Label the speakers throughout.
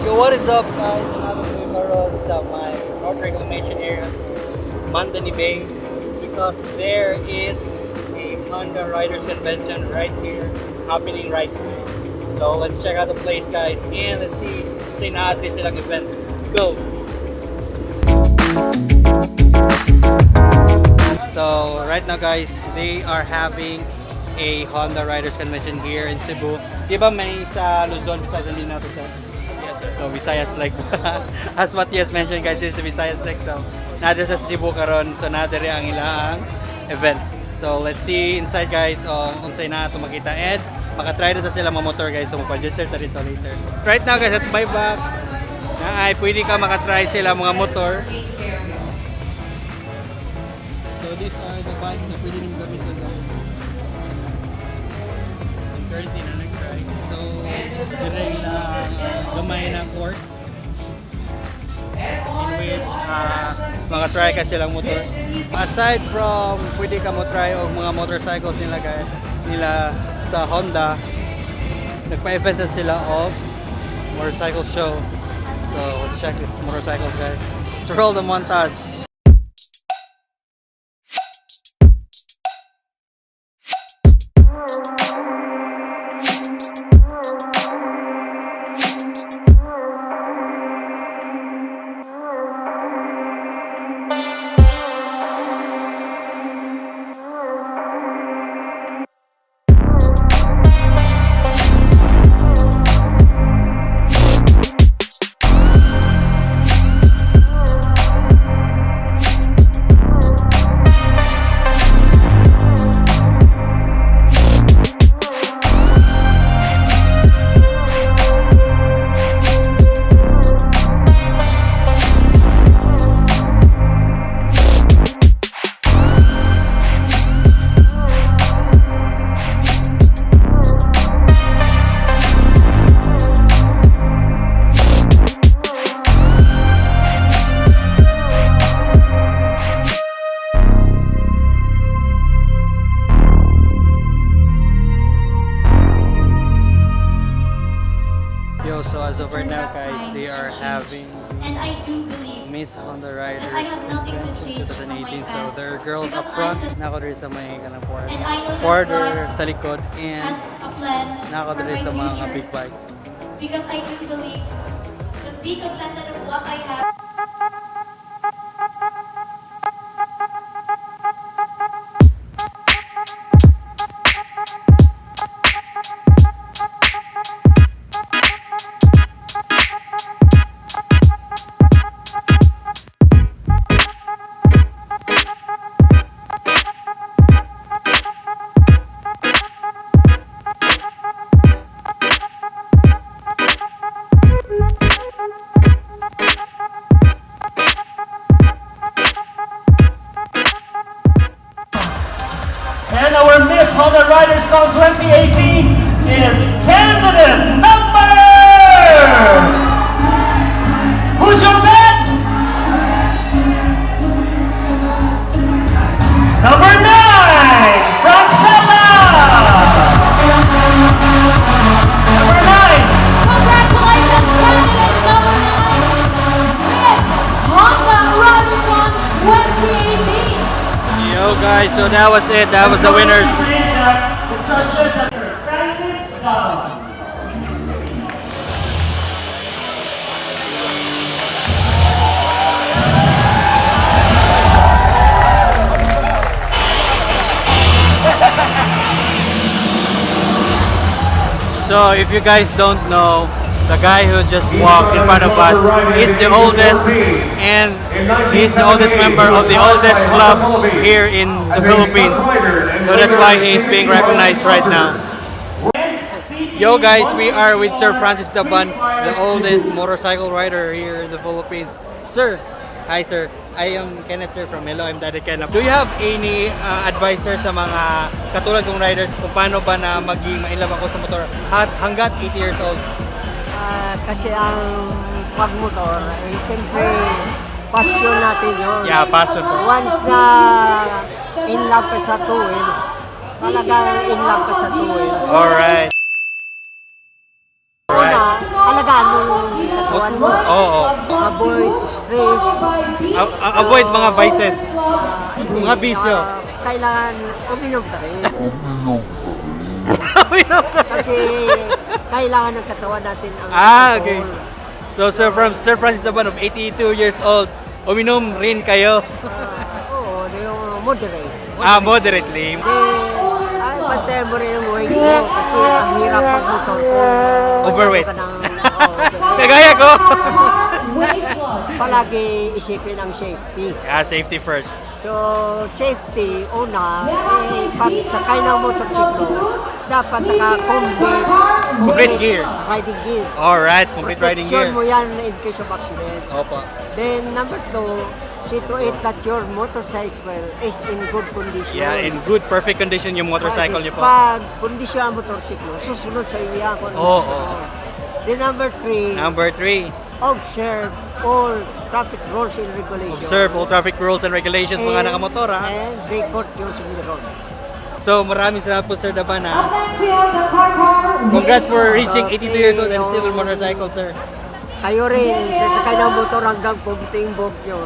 Speaker 1: Yo, what is up guys? Another karon sa my North Reclamation area, Mandani Bay, because there is a Honda Riders convention right here happening right now. So let's check out the place guys and let's see natin silang event. Let's go! So right now guys, they are having a Honda Riders convention here in Cebu. Di ba may sa Luzon, Visayas din natin sa? Yes sir. So Visayas like as what Yes mentioned guys, is the Visayas like. So natin sa Cebu karon, so natin ang ilang event. So let's see inside guys, unsay na ito makita and makatry na sila mga motor guys, so mag-register ta dito later. Right now guys, at my back na ay pwede ka makatry sila mga motor. So these are the bikes na pwede nyo gamitin na currently na nag-try. So direct lang gamay ng course in which makatry ka silang motor. Aside from pwede ka mo try o mga motorcycles nila sa Honda, nagpa-event sila of motorcycle show. So let's check this motorcycles guys. Let's roll the montage. So as of right now guys, they are having Miss Honda Riders Convention 2018. So there are girls up front, nako diri sa may kanang quarter sa likod, and nako diri sa mga big bikes.
Speaker 2: Because I do believe the big contented of what I have.
Speaker 3: And our Miss Honda Riders Con 2018 is candidate number... Who's your bet? Number 9, Francella! Number 9.
Speaker 2: Congratulations, candidate number 9, Miss Honda Riders Con 2018.
Speaker 1: Yo guys, so that was it. That was the winners.
Speaker 3: The judges are Francis Daban.
Speaker 1: So if you guys don't know, the guy who just walked in front of us is the oldest, and he's the oldest member of the oldest club here in the Philippines. So that's why he's being recognized right now. Yo guys, we are with Sir Francis Daban, the oldest motorcycle rider here in the Philippines. Sir, hi sir. I am Kenneth sir from Hello, I'm Daddy Kenneth. Do you have any advice sir sa mga katulad kong riders kung paano ba na maging mailab ako sa motor hanggat 80 years old?
Speaker 4: Kasi ang pagmotor, siyempre, passion natin yun.
Speaker 1: Yeah, passion po.
Speaker 4: Once na in love ka sa two wheels, talagang in love ka sa two wheels.
Speaker 1: Alright.
Speaker 4: Una, alagaan mo yung katawan mo.
Speaker 1: Oo.
Speaker 4: Avoid stress.
Speaker 1: Avoid mga vices. Mga bisyo.
Speaker 4: Kailangan uminom ka rin.
Speaker 1: Uminom ka.
Speaker 4: Kasi kailangan ng katawan natin ang
Speaker 1: Okay.
Speaker 4: alcohol.
Speaker 1: So, Sir Francis Daban of 82 years old, uminom rin kayo.
Speaker 4: Oo, yung moderate.
Speaker 1: Moderately.
Speaker 4: Pantayan mo rin ang buhay mo kasi ang hirap magmotor kung
Speaker 1: Overweight.
Speaker 4: masyado ka ng,
Speaker 1: Kagaya ko.
Speaker 4: palagi isipin ang safety.
Speaker 1: Safety first.
Speaker 4: So, safety, una, pag sakay ng motorsiklo, dapat
Speaker 1: Complete gear.
Speaker 4: riding gear.
Speaker 1: Alright, complete riding gear.
Speaker 4: Protection mo yan in case of accident.
Speaker 1: Opo.
Speaker 4: Then, number 2, see to it that your motorcycle is in good condition.
Speaker 1: Yeah, in good, perfect condition yung motorcycle niyo po.
Speaker 4: Pag kondisyon ang motorsiklo, susunod sa iyo yan.
Speaker 1: Oo.
Speaker 4: Then number 3,
Speaker 1: Number 3,
Speaker 4: observe all traffic rules and regulations.
Speaker 1: observe all traffic rules and regulations mga
Speaker 4: And-
Speaker 1: nakamotor ha.
Speaker 4: And report using the road.
Speaker 1: So maraming salamat po Sir Daban ha. Congrats for reaching 82 years old and still on motorcycle, sir.
Speaker 4: Kayo rin, sasakay ng motor hanggang pumunting bog nyo.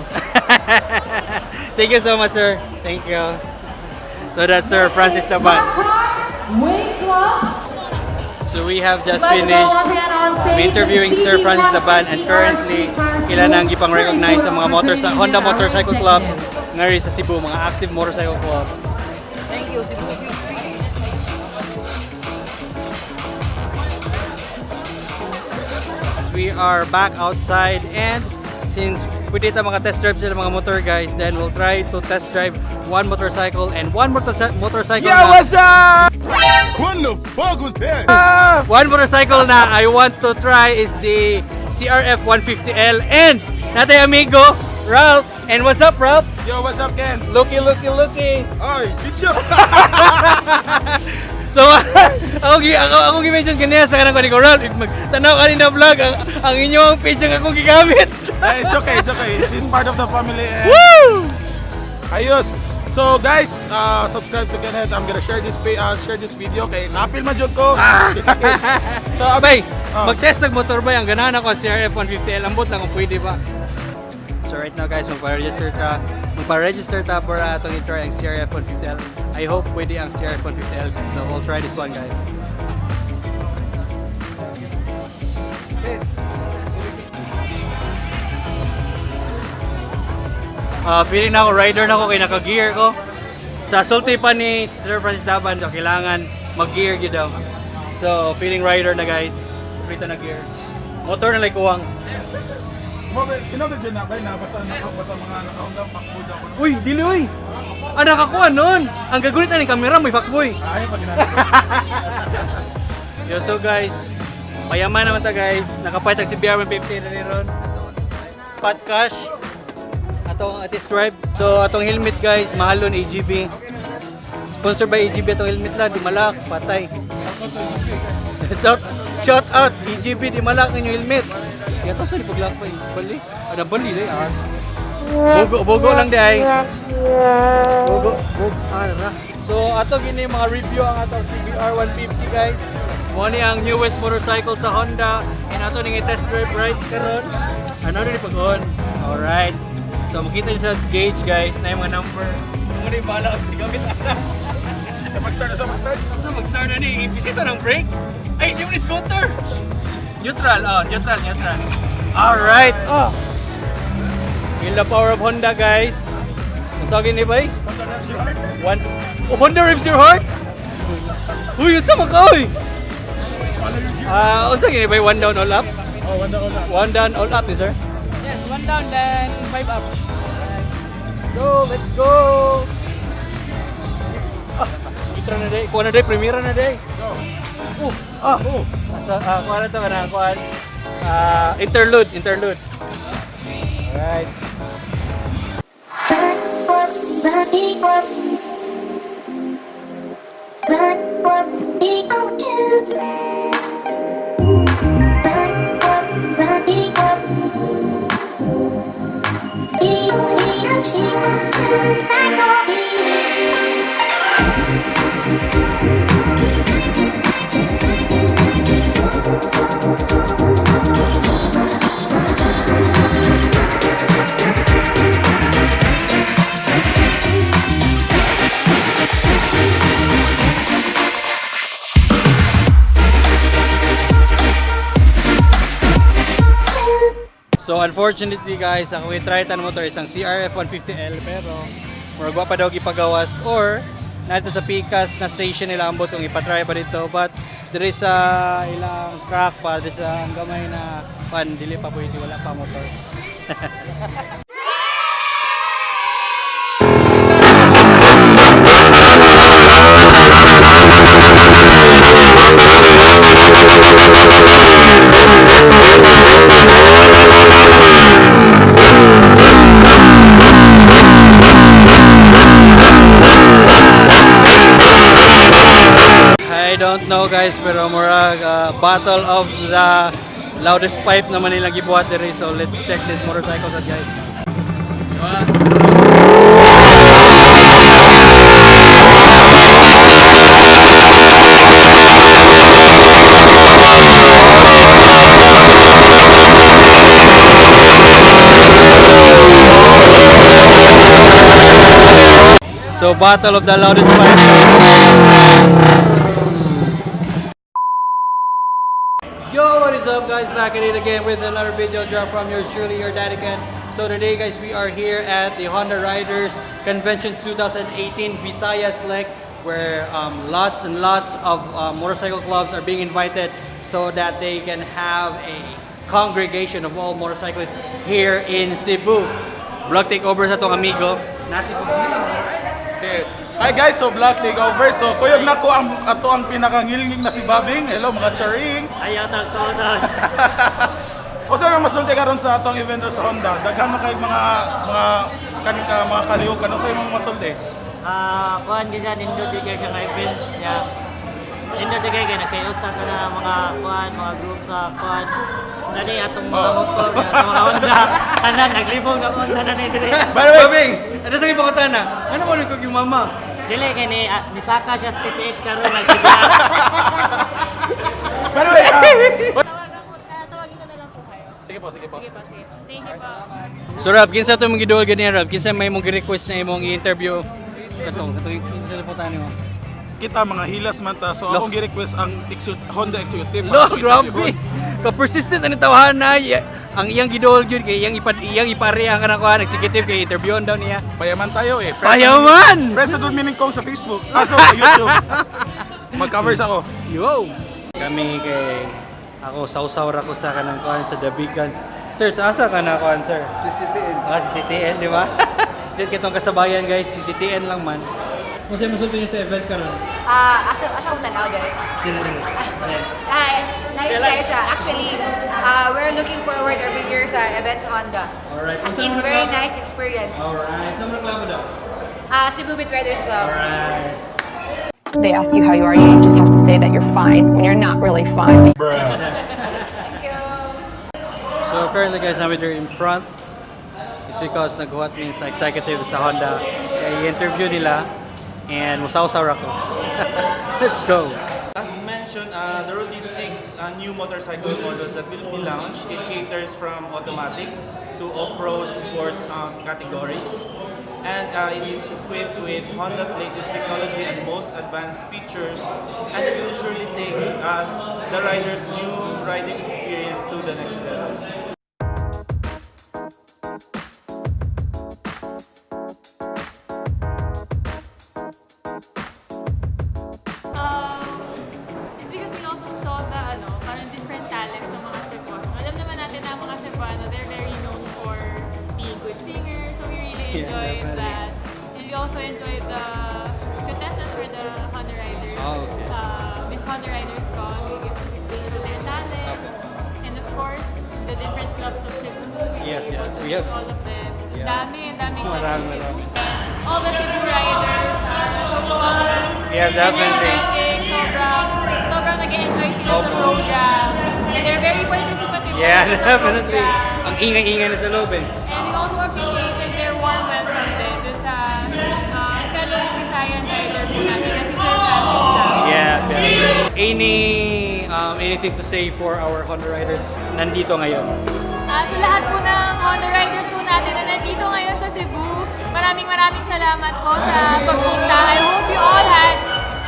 Speaker 1: Thank you so much, sir. Thank you. So that's Sir Francis Daban. So we have just finished interviewing Sir Francis Daban, and currently ilan ang ipang recognize sa mga Honda motorcycle clubs ngari sa Cebu, mga active motorcycle clubs. Thank you, Cebu. We are back outside, and since we did mga test drive sila mga motor guys, then we'll try to test drive one motorcycle and one motorcycle.
Speaker 5: Yeah, what's up? What the fuck was that?
Speaker 1: One motorcycle na I want to try is the CRF 150L, and natay amigo Ralph. And what's up, Ralph?
Speaker 5: Yo, what's up, Ken?
Speaker 1: Looky.
Speaker 5: Oy, Bishop.
Speaker 1: So, ako gi-mention kanina sa kanang ko Ralph, magtanaw kanina vlog, ang inyong page ang akong gigamit.
Speaker 5: It's okay. She's part of the family. And
Speaker 1: Woo!
Speaker 5: ayos. So guys, subscribe to Kenneth. I'm gonna share this video kay napil man jud ko. So
Speaker 1: Abay, mag-test ng motor ba ang ganahan ako CRF 150L, ambot lang kung pwede ba. So right now guys, magpa-register ta para atong i-try ang CRF 150L. I hope pwede ang CRF 150L. So we'll try this one guys. Feeling na ako, rider na ako, kaya naka-gear ko. Sa sulti pa ni Sir Francis Daban, so kailangan mag-gear yun daw. So, feeling rider na guys. Frita na gear. Motor na like uwang.
Speaker 5: Kinabi dyan na ba na basta mga nakaundang pakboy ako.
Speaker 1: Uy, dili uy! Nakakuha nun! Ang gagunit na ng camera, may fuckboy.
Speaker 5: Ayun pa ginagawa.
Speaker 1: Yo, so guys, mayaman naman ta guys. Nakapayt ang CBR 150 na rin. Spot cash. Atong test drive. So atong helmet guys, mahalon AGB. Sponsored by AGB atong helmet lang, di malak, patay. Shout out AGB, di malak ninyo helmet. Kaya to sa lipaglak pa bali. Ada bali day ah. Bogo lang day. Bogo. Ara. So ato gini mga review ang atong CBR 150 guys. Mo ni ang newest motorcycle sa Honda, and ato ning test drive right karon. Ano rin pag-on. Alright. So makita niyo sa gauge guys na yung mga number. Kung ano yung bala sa gamit ana.
Speaker 5: Mag-start na sa mag-start.
Speaker 1: So mag-start na ni ipisita ng brake. Ay, di mo ni scooter. Neutral. Alright. Feel the power of Honda guys. Masagin ni bay? Honda rips your heart? Uy, yung sama ka uy. Unsa gini bay? One down, all up?
Speaker 5: Oh, wanda ko na.
Speaker 1: One down, all up ni sir?
Speaker 6: Yes, 1 down then 5 up.
Speaker 1: So, let's go! Itra na day. Kuha na day. Premiera na day.
Speaker 5: Go.
Speaker 1: Kuha na ito ka na. Kuha. Interlude. Alright. So unfortunately guys, ako i-try tan motor isang CRF 150L pero murag wa pa daw gipagawas or nato sa Picas na station nila ambot kung ipatry pa dito, but there is ilang crack pa, there is ang gamay na pan dili pa pwede, wala pa motor. I don't know guys, pero murag battle of the loudest pipe naman nilang gibuhat diri. So let's check this motorcycles out guys. So battle of the loudest pipe. Yo, what is up guys, back at it again with another video drop from yours truly, your daddy Ken. So today guys, we are here at the Honda Riders Convention 2018 Visayas Lake, where lots and lots of motorcycle clubs are being invited so that they can have a congregation of all motorcyclists here in Cebu. Vlog takeover sa tong amigo. Nasi po.
Speaker 5: Cheers. Hi guys, so vlog takeover. So kuyog na ko ang ato ang pinakangilngig na si Babing. Hello mga charing.
Speaker 3: Ayaw tagtodan.
Speaker 5: O sa mga masulti karon sa atong event sa Honda, daghan na kay mga kaliho kano sa mga masulti.
Speaker 3: Kuan gisa nindo jigay siya kay event niya. Nindo jigay kay nakayusa ka na mga kuan, mga group sa kuan. Dali atong mga motor, mga Honda. Tanan naglibong na Honda na ni dire.
Speaker 1: By the way, Babing, ano sa ipakota na? Ano mo rin kong yung mama?
Speaker 3: Dili kay ni misaka siya sa PCH karon nagsiga.
Speaker 5: By the way,
Speaker 2: Tawagin ko na lang po kayo.
Speaker 5: sige po.
Speaker 2: Sige po, sige. Thank you po.
Speaker 1: So Rob, kinsa to mong gidol ganyan Rob? Kinsa may mong request na imong i-interview? Katong kinsa po tani mo?
Speaker 5: kita mga hilas man ta. So akong gi-request ang Honda Executive.
Speaker 1: Lo, grabe. Ka-persistent ang tawahan na. Ang iyang gidol gyud kay iyang ipareha ka na kuha executive kay interviewan daw niya.
Speaker 5: Payaman tayo eh.
Speaker 1: Payaman!
Speaker 5: Friends na meaning ko sa Facebook. So sa YouTube. Mag-covers ako.
Speaker 1: Yo! Kami kay ako sausaw ra ko sa kanang kuan sa The Big Guns. Sir, sa asa ka na kuan sir?
Speaker 7: CCTN.
Speaker 1: Si CTN, di ba? Dito kitong kasabayan guys, si CTN lang man. Kung sa'yo masulti niyo sa event karon?
Speaker 8: Asa kong tanaw dere. Hi, nice guys siya. Actually, we're looking forward every year sa event sa Honda.
Speaker 1: Alright.
Speaker 8: As in, very nice experience.
Speaker 1: Alright. Saan mo reklamo daw?
Speaker 8: Cebu Riders Club.
Speaker 1: Alright.
Speaker 9: They ask you how you are, you just have to say that you're fine when you're not really fine.
Speaker 8: Thank you.
Speaker 1: So currently guys, I'm here in front. It's because naghuhat min sa executive sa Honda. Kaya i-interview nila and musaw-saw ako. Let's go!
Speaker 10: As mentioned, there will be 6 new motorcycle models that will be launched. It caters from automatic to off-road sports categories. And it is equipped with Honda's latest technology and most advanced features. And it will surely take the rider's new riding experience to the next level.
Speaker 2: It's because we also saw the parang different talents ng mga Cebuano. Alam naman natin na ang mga Cebuano, they're very known for being good singers, so we really enjoyed that. And we also enjoyed the contestants for the Honda Riders.
Speaker 1: Oh, okay.
Speaker 2: Miss Honda Riders Con, they showed their talent. And of course, the different clubs of Cebu.
Speaker 1: Yes, we have
Speaker 2: all of them.
Speaker 1: Yeah.
Speaker 2: Dami clubs
Speaker 1: Marami.
Speaker 2: of Cebu. All the Cebu Riders are so fun.
Speaker 1: Yes, definitely.
Speaker 2: Sobrang nag-enjoy sila sa program. And they're very participative
Speaker 1: Yeah,
Speaker 2: sa
Speaker 1: definitely.
Speaker 2: program.
Speaker 1: Ang ingay-ingay na sa loob eh.
Speaker 2: And we also appreciated their warm welcome din doon sa fellow Visayan rider po natin na si Sir Francis Daban.
Speaker 1: Yeah. Anything to say for our Honda Riders nandito ngayon?
Speaker 2: Sa lahat po ng Honda Riders po natin na nandito ngayon sa Cebu, maraming salamat po sa pagpunta. I hope you all had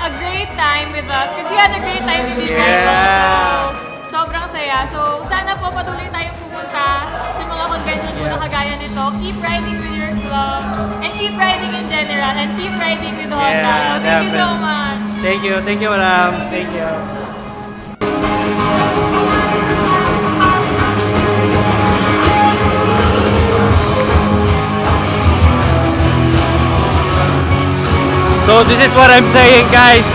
Speaker 2: a great time with us because we had a great time with you guys also. Sobrang saya. So sana po patuloy tayong pumunta sa mga na kagaya nito, keep riding with your club, and keep riding in general, and keep riding with Honda.
Speaker 1: Yeah,
Speaker 2: So thank you so
Speaker 1: definitely.
Speaker 2: much.
Speaker 1: Thank you, madam. Thank you. So this is what I'm saying, guys.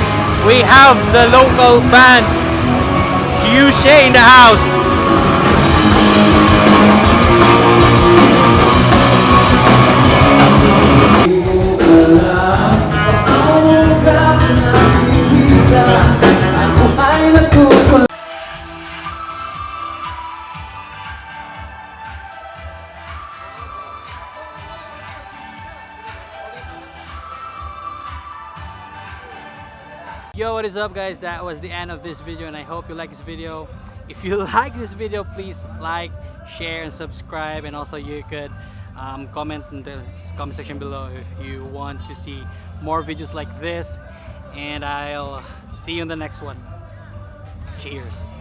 Speaker 1: We have the local band Cueshe in the house. Yo, what is up, guys? That was the end of this video, and I hope you like this video. If you like this video, please like, share, and subscribe. And also you could comment in the comment section below if you want to see more videos like this. And I'll see you in the next one. Cheers.